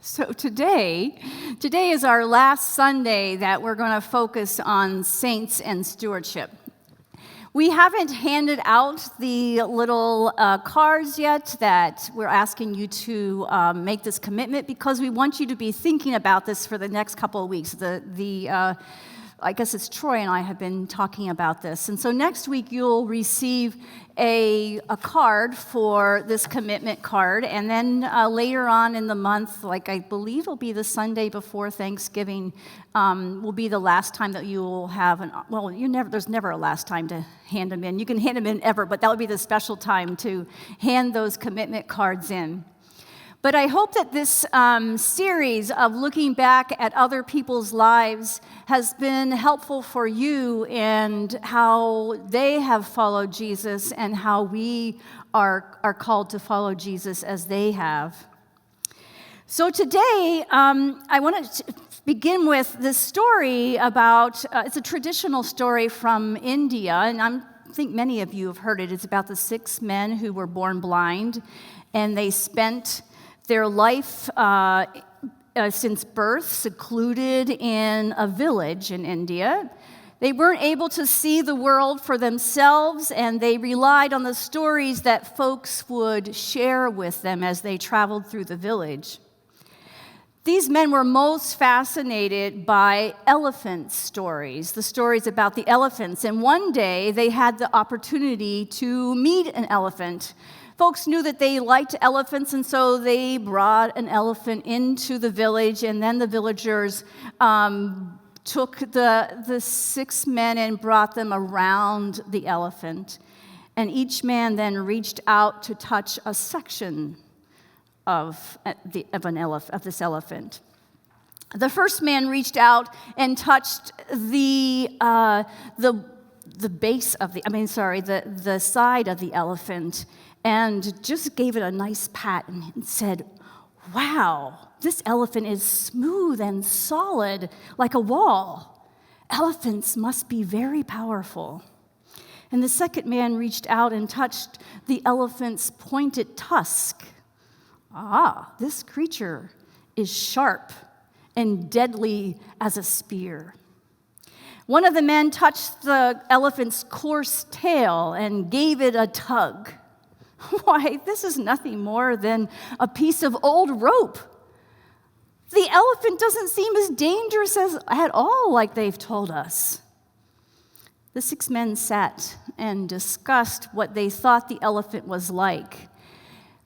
So today is our last Sunday that we're going to focus on saints and stewardship. We haven't handed out the little cards yet that we're asking you to make this commitment because we want you to be thinking about this for the next couple of weeks. I guess it's Troy and I have been talking about this. And so next week you'll receive a card for this commitment card. And then later on in the month, like I believe it'll be the Sunday before Thanksgiving, will be the last time that you will have there's never a last time to hand them in. You can hand them in ever, but that would be the special time to hand those commitment cards in. But I hope that this series of looking back at other people's lives has been helpful for you and how they have followed Jesus and how we are called to follow Jesus as they have. So today, I want to begin with this story about, it's a traditional story from India, and I think many of you have heard it. It's about the 6 men who were born blind, and they spent their life since birth secluded in a village in India. They weren't able to see the world for themselves, and they relied on the stories that folks would share with them as they traveled through the village. These men were most fascinated by elephant stories, the stories about the elephants. And one day they had the opportunity to meet an elephant. Folks knew that they liked elephants, and so they brought an elephant into the village, and then the villagers took the 6 men and brought them around the elephant. And each man then reached out to touch a section of this elephant. The first man reached out and touched the side of the elephant, and just gave it a nice pat and said, "Wow, this elephant is smooth and solid like a wall. Elephants must be very powerful." And the second man reached out and touched the elephant's pointed tusk. "Ah, this creature is sharp and deadly as a spear." One of the men touched the elephant's coarse tail and gave it a tug. "Why, this is nothing more than a piece of old rope. The elephant doesn't seem as dangerous at all like they've told us." The 6 men sat and discussed what they thought the elephant was like.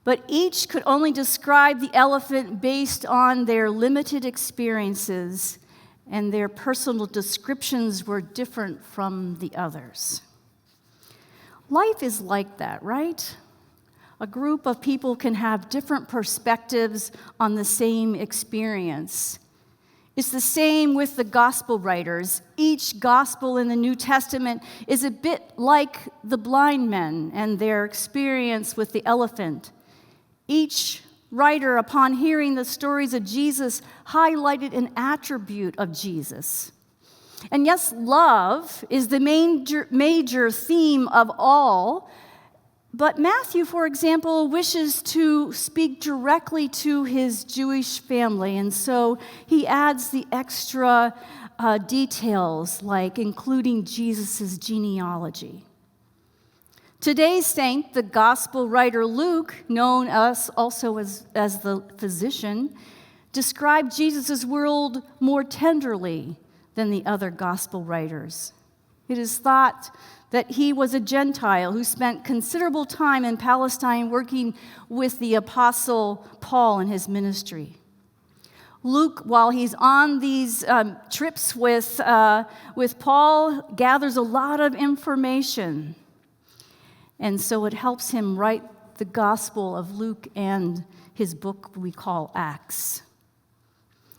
But each could only describe the elephant based on their limited experiences, and their personal descriptions were different from the others. Life is like that, right? A group of people can have different perspectives on the same experience. It's the same with the gospel writers. Each gospel in the New Testament is a bit like the blind men and their experience with the elephant. Each writer, upon hearing the stories of Jesus, highlighted an attribute of Jesus. And yes, love is the major theme of all. But Matthew, for example, wishes to speak directly to his Jewish family, and so he adds the extra details, like including Jesus' genealogy. Today's saint, the gospel writer Luke, known also as the physician, described Jesus' world more tenderly than the other gospel writers. It is thought that he was a Gentile who spent considerable time in Palestine working with the apostle Paul in his ministry. Luke, while he's on these trips with Paul, gathers a lot of information. And so it helps him write the Gospel of Luke and his book we call Acts.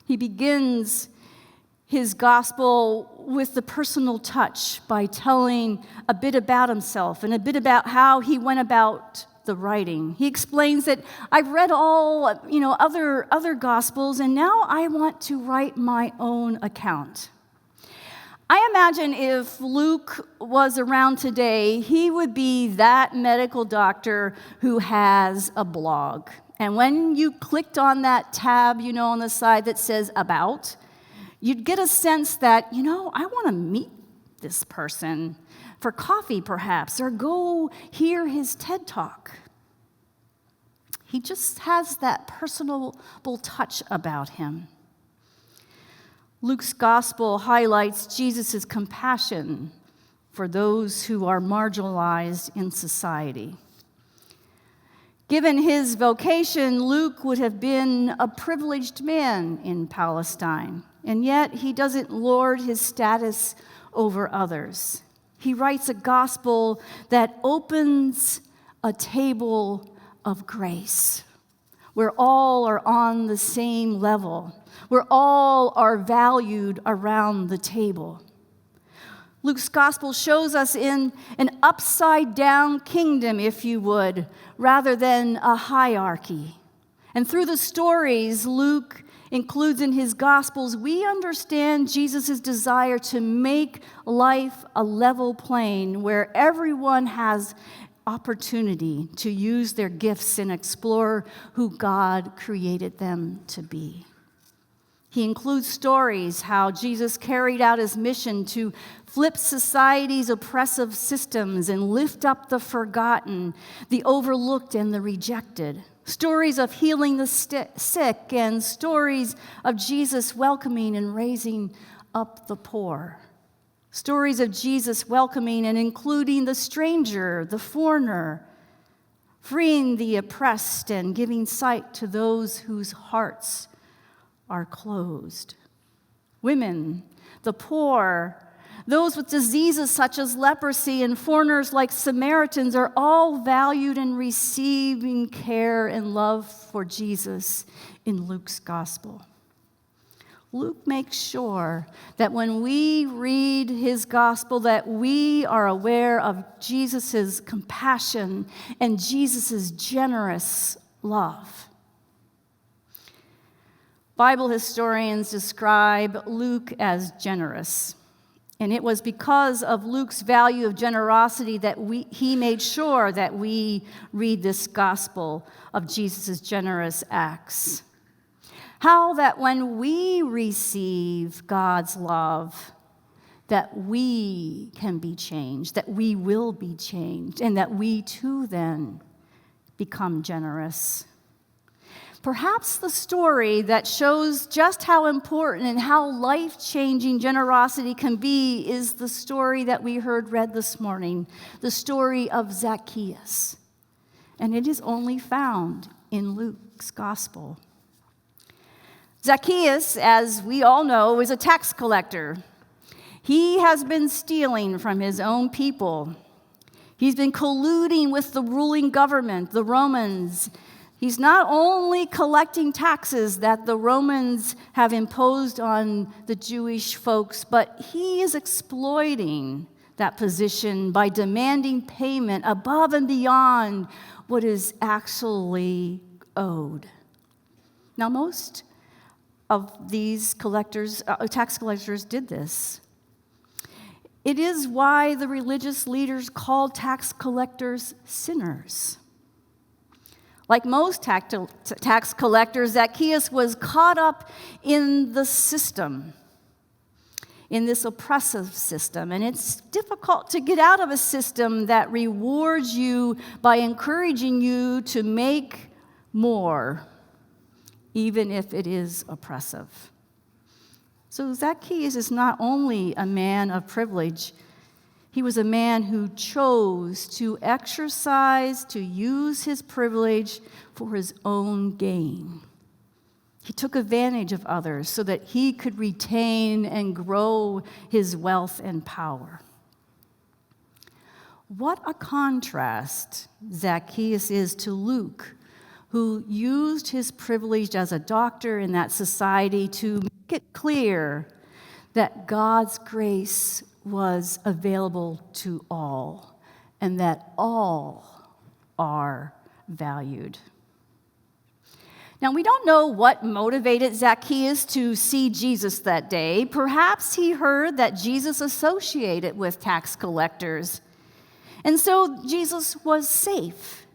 He begins his gospel with the personal touch by telling a bit about himself and a bit about how he went about the writing. He explains that I've read all, other gospels, and now I want to write my own account. I imagine if Luke was around today, he would be that medical doctor who has a blog. And when you clicked on that tab, on the side that says About, you'd get a sense that, I want to meet this person for coffee, perhaps, or go hear his TED Talk. He just has that personable touch about him. Luke's gospel highlights Jesus' compassion for those who are marginalized in society. Given his vocation, Luke would have been a privileged man in Palestine, and yet he doesn't lord his status over others. He writes a gospel that opens a table of grace, where all are on the same level, where all are valued around the table. Luke's gospel shows us in an upside-down kingdom, if you would, rather than a hierarchy. And through the stories Luke includes in his gospels, we understand Jesus' desire to make life a level plane where everyone has opportunity to use their gifts and explore who God created them to be. He includes stories how Jesus carried out his mission to flip society's oppressive systems and lift up the forgotten, the overlooked, and the rejected. Stories of healing the sick and stories of Jesus welcoming and raising up the poor. Stories of Jesus welcoming and including the stranger, the foreigner, freeing the oppressed and giving sight to those whose hearts are closed. Women, the poor, those with diseases such as leprosy, and foreigners like Samaritans are all valued in receiving care and love for Jesus in Luke's gospel. Luke makes sure that when we read his gospel that we are aware of Jesus' compassion and Jesus' generous love. Bible historians describe Luke as generous. And it was because of Luke's value of generosity that he made sure that we read this gospel of Jesus' generous acts. How that when we receive God's love, that we can be changed, that we will be changed, and that we too then become generous. Perhaps the story that shows just how important and how life-changing generosity can be is the story that we heard read this morning, the story of Zacchaeus. And it is only found in Luke's gospel. Zacchaeus, as we all know, is a tax collector. He has been stealing from his own people. He's been colluding with the ruling government, the Romans. He's not only collecting taxes that the Romans have imposed on the Jewish folks, but he is exploiting that position by demanding payment above and beyond what is actually owed. Now, most of these tax collectors did this. It is why the religious leaders called tax collectors sinners. Like most tax collectors, Zacchaeus was caught up in the system, in this oppressive system. And it's difficult to get out of a system that rewards you by encouraging you to make more, even if it is oppressive. So Zacchaeus is not only a man of privilege, he was a man who chose to use his privilege for his own gain. He took advantage of others so that he could retain and grow his wealth and power. What a contrast Zacchaeus is to Luke, who used his privilege as a doctor in that society to make it clear that God's grace was available to all, and that all are valued. Now, we don't know what motivated Zacchaeus to see Jesus that day. Perhaps he heard that Jesus associated with tax collectors, and so Jesus was safe.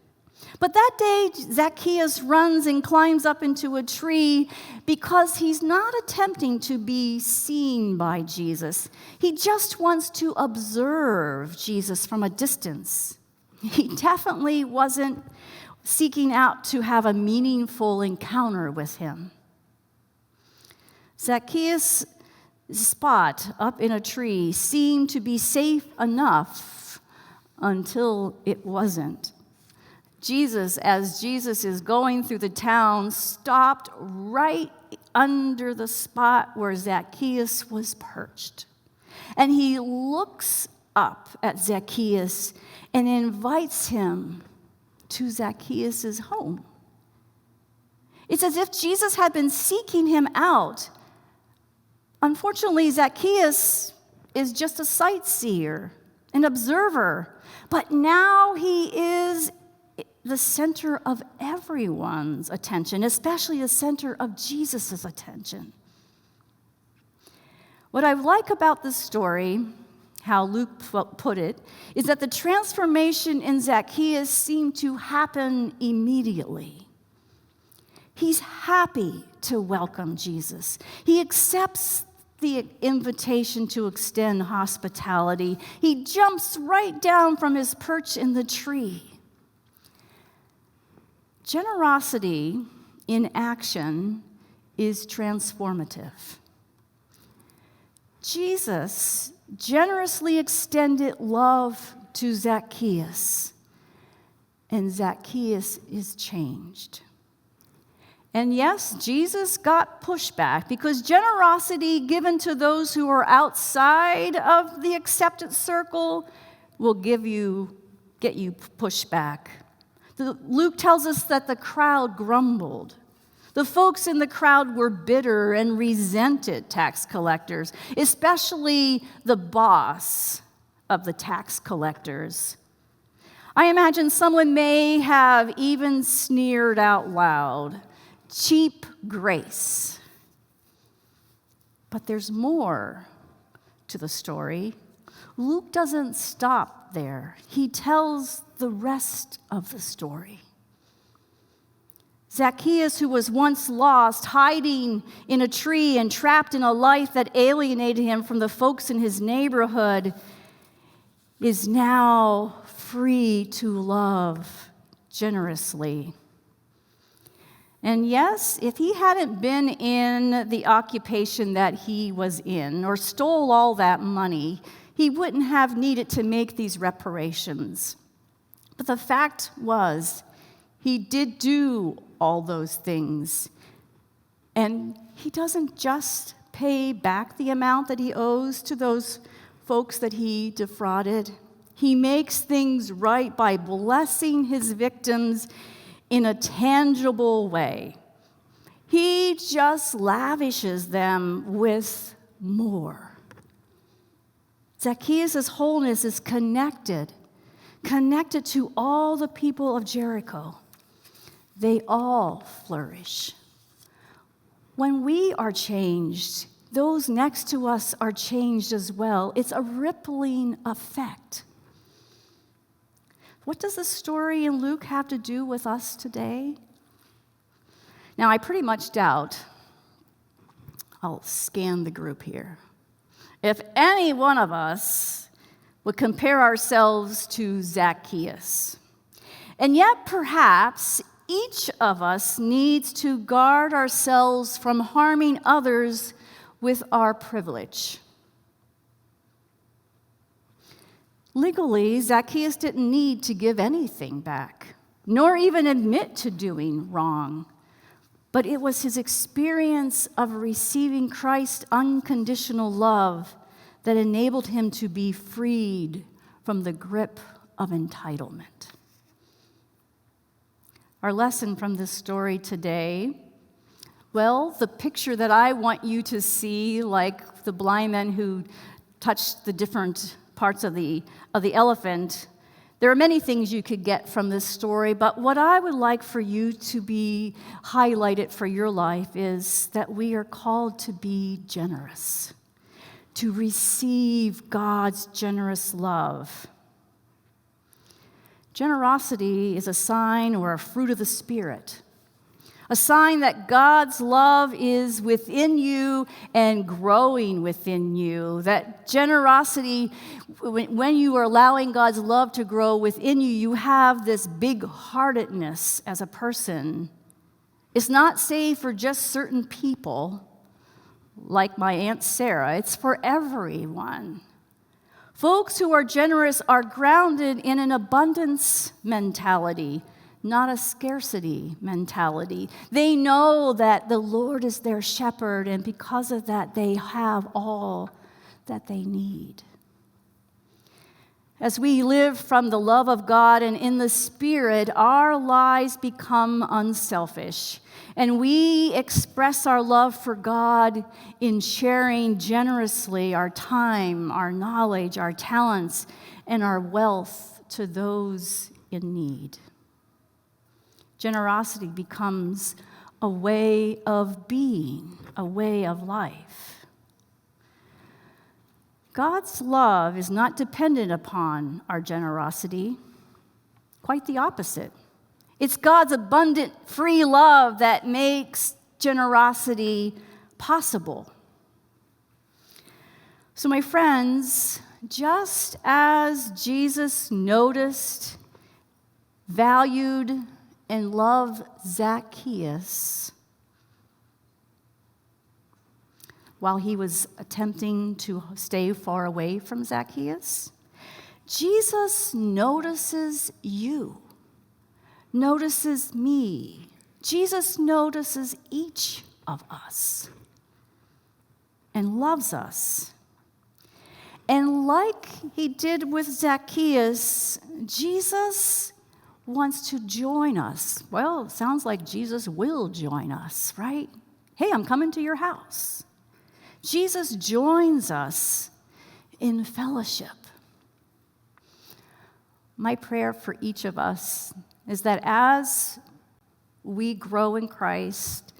But that day, Zacchaeus runs and climbs up into a tree because he's not attempting to be seen by Jesus. He just wants to observe Jesus from a distance. He definitely wasn't seeking out to have a meaningful encounter with him. Zacchaeus' spot up in a tree seemed to be safe enough until it wasn't. As Jesus is going through the town, stopped right under the spot where Zacchaeus was perched. And he looks up at Zacchaeus and invites him to Zacchaeus' home. It's as if Jesus had been seeking him out. Unfortunately, Zacchaeus is just a sightseer, an observer, but now he is the center of everyone's attention, especially the center of Jesus' attention. What I like about this story, how Luke put it, is that the transformation in Zacchaeus seemed to happen immediately. He's happy to welcome Jesus. He accepts the invitation to extend hospitality. He jumps right down from his perch in the tree. Generosity in action is transformative. Jesus generously extended love to Zacchaeus, and Zacchaeus is changed. And yes, Jesus got pushback because generosity given to those who are outside of the accepted circle will get you pushback. Luke tells us that the crowd grumbled. The folks in the crowd were bitter and resented tax collectors, especially the boss of the tax collectors. I imagine someone may have even sneered out loud, "Cheap grace." But there's more to the story. Luke doesn't stop there. He tells the rest of the story. Zacchaeus, who was once lost, hiding in a tree and trapped in a life that alienated him from the folks in his neighborhood, is now free to love generously. And yes, if he hadn't been in the occupation that he was in or stole all that money, he wouldn't have needed to make these reparations. But the fact was, he did do all those things. And he doesn't just pay back the amount that he owes to those folks that he defrauded. He makes things right by blessing his victims in a tangible way. He just lavishes them with more. Zacchaeus' wholeness is connected to all the people of Jericho. They all flourish. When we are changed, those next to us are changed as well. It's a rippling effect. What does the story in Luke have to do with us today? Now, I pretty much doubt, I'll scan the group here, if any one of us would compare ourselves to Zacchaeus. And yet, perhaps, each of us needs to guard ourselves from harming others with our privilege. Legally, Zacchaeus didn't need to give anything back, nor even admit to doing wrong. But it was his experience of receiving Christ's unconditional love that enabled him to be freed from the grip of entitlement. Our lesson from this story today, well, the picture that I want you to see, like the blind man who touched the different parts of the elephant, there are many things you could get from this story, but what I would like for you to be highlighted for your life is that we are called to be generous, to receive God's generous love. Generosity is a sign or a fruit of the Spirit, a sign that God's love is within you and growing within you. That generosity, when you are allowing God's love to grow within you, you have this big-heartedness as a person. It's not saved for just certain people, like my Aunt Sarah. It's for everyone. Folks who are generous are grounded in an abundance mentality, not a scarcity mentality. They know that the Lord is their shepherd, and because of that, they have all that they need. As we live from the love of God and in the Spirit, our lives become unselfish, and we express our love for God in sharing generously our time, our knowledge, our talents, and our wealth to those in need. Generosity becomes a way of being, a way of life. God's love is not dependent upon our generosity. Quite the opposite. It's God's abundant, free love that makes generosity possible. So, my friends, just as Jesus noticed, valued, and loved Zacchaeus while he was attempting to stay far away from Zacchaeus, Jesus notices you, notices me. Jesus notices each of us and loves us. And like he did with Zacchaeus, Jesus wants to join us. Well, it sounds like Jesus will join us, right? Hey, I'm coming to your house. Jesus joins us in fellowship. My prayer for each of us is that as we grow in Christ,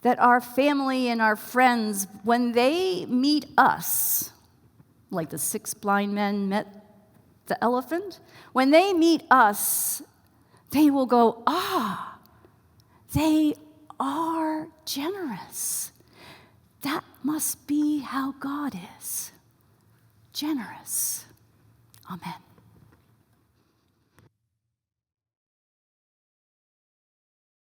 that our family and our friends, when they meet us, like the 6 blind men met the elephant, when they meet us, they will go, they are generous. That must be how God is. Generous. Amen.